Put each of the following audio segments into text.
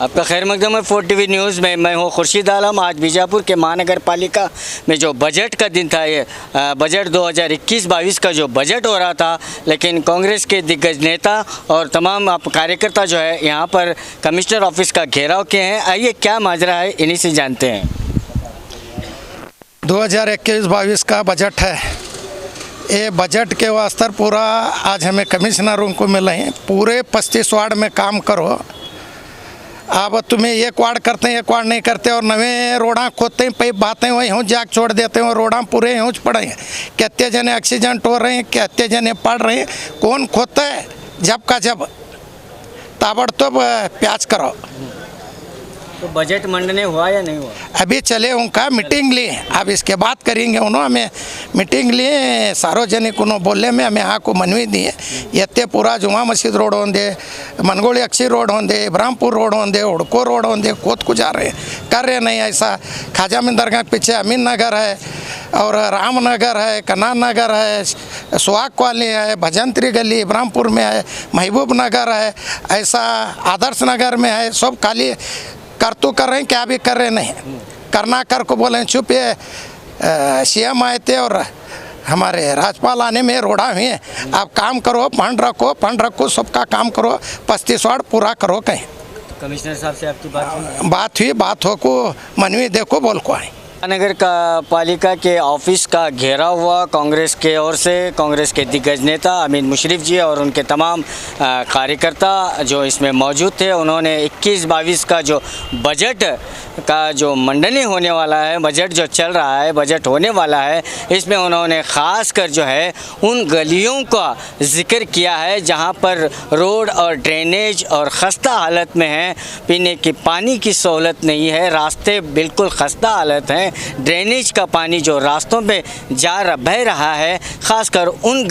आपका खैर मकदम है 4 टीवी न्यूज़ में। मैं हूँ खुर्शीद आलम। आज बीजापुर के महानगर पालिका में जो बजट का दिन था, ये बजट 2021-22 का जो बजट हो रहा था, लेकिन कांग्रेस के दिग्गज नेता और तमाम आप कार्यकर्ता जो है यहाँ पर कमिश्नर ऑफिस का घेराव किए हैं। आइए क्या माजरा है इन्हीं से जानते हैं। 2021-22 का बजट है। ये बजट के वास्ते पूरा आज हमें कमिश्नरों को मिले हैं, पूरे 35 वार्ड में काम करो। अब तुम्हें एक वार्ड करते हैं, एक वार्ड नहीं करते और नवे रोड़ा खोदते हैं, पाइप बहाते हैं, वही हूँ जाग छोड़ देते हैं और रोड़ा पूरे यूँ पड़े हैं। कितने जने ऑक्सीजन टोर रहे हैं, कितने जने पड़ रहे हैं, कौन खोदता है? जब का जब ताबड़तोड़ प्याज करो। तो बजट मंडने हुआ या नहीं हुआ? अभी चले उनका मीटिंग लिए, अब इसके बात करेंगे। उन्होंने हमें मीटिंग लिए, सार्वजनिक उन्होंने बोले में हमें यहाँ को मनवी दिए। ये पूरा जुमा मस्जिद रोड होंदे, मनगोली अक्षी रोड होंदे, इब्राहिमपुर रोड होंदे, उड़को रोड होंदे, खोद को जा रहे कर रहे नहीं। ऐसा खाजा में दरगाह के पीछे अमीन नगर है और रामनगर है, कनान नगर है, सुहाग कॉलोनी है, भजंत्री गली इब्राहिमपुर में है, महबूब नगर है, ऐसा आदर्श नगर में है। सब खाली कर तो कर रहे हैं, क्या भी कर रहे नहीं। करना कर को बोले चुप। ये सीएम आए थे और हमारे राज्यपाल आने में रोड़ा हुए हैं। आप काम करो, फंड रखो, सबका काम करो, 35 वार्ड पूरा करो। कहीं कमिश्नर साहब से आपकी बात हो को मनवी देखो बोल को आए। नगर का पालिका के ऑफिस का घेराव हुआ कांग्रेस के ओर से। कांग्रेस के दिग्गज नेता अमीन मुशर्रफ जी और उनके तमाम कार्यकर्ता जो इसमें मौजूद थे, उन्होंने 21-22 का जो बजट का जो मंडनी होने वाला है, बजट जो चल रहा है, बजट होने वाला है, इसमें उन्होंने ख़ास कर जो है उन गलियों का जिक्र किया है जहां पर रोड और ड्रेनेज और ख़स्ता हालत में है, पीने की पानी की सहूलत नहीं है, रास्ते बिल्कुल ख़स्ता हालत हैं, ड्रेनेज का पानी जो रास्तों पे बह रहा है। ख़ासकर उन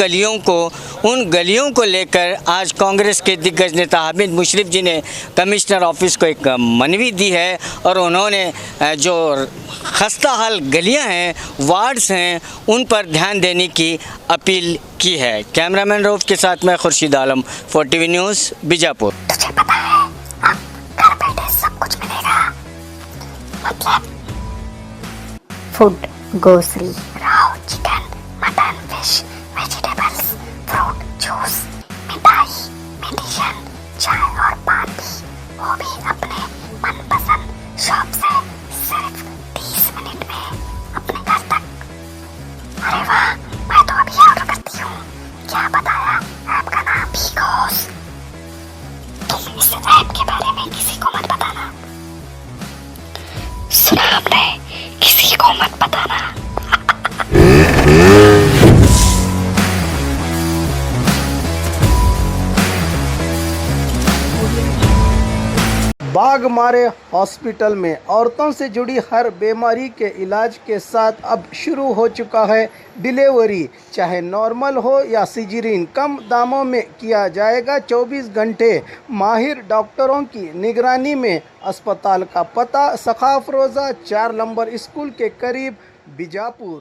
गलियों को लेकर आज कांग्रेस के दिग्गज नेता अमीन मुशर्रफ जी ने कमिश्नर ऑफिस को एक मनवी दी है और उन्होंने जो खस्ता हाल गलियां हैं, वार्ड्स हैं, उन पर ध्यान देने की अपील की है। कैमरामैन रऊफ के साथ मैं खुर्शीद आलम, 4 टीवी न्यूज़, बीजापुर। तुझे पता है अब घर बैठे सब कुछ मिलेगा, मतलब food, grocery, Rao, chicken, mutton, fish, vegetables, fruit, juice, मिठाई, मेडिसिन, चाय और पान भी, वो भी अपने मनपसंद शॉप से सिर्फ 30 मिनट में अपने घर तक। अरे वाह, मैं तो अभी ऑर्डर करती हूँ। क्या बताया? ऐप का नाम बिगोस। तुम इस ऐप के बारे में किसी को मत बताना। सुना हमने, किसी को मत बताना। बाघमारे हॉस्पिटल में औरतों से जुड़ी हर बीमारी के इलाज के साथ अब शुरू हो चुका है डिलीवरी। चाहे नॉर्मल हो या सिजेरियन, कम दामों में किया जाएगा। 24 घंटे माहिर डॉक्टरों की निगरानी में। अस्पताल का पता सखाफ रोज़ा 4 नंबर स्कूल के करीब, बीजापुर।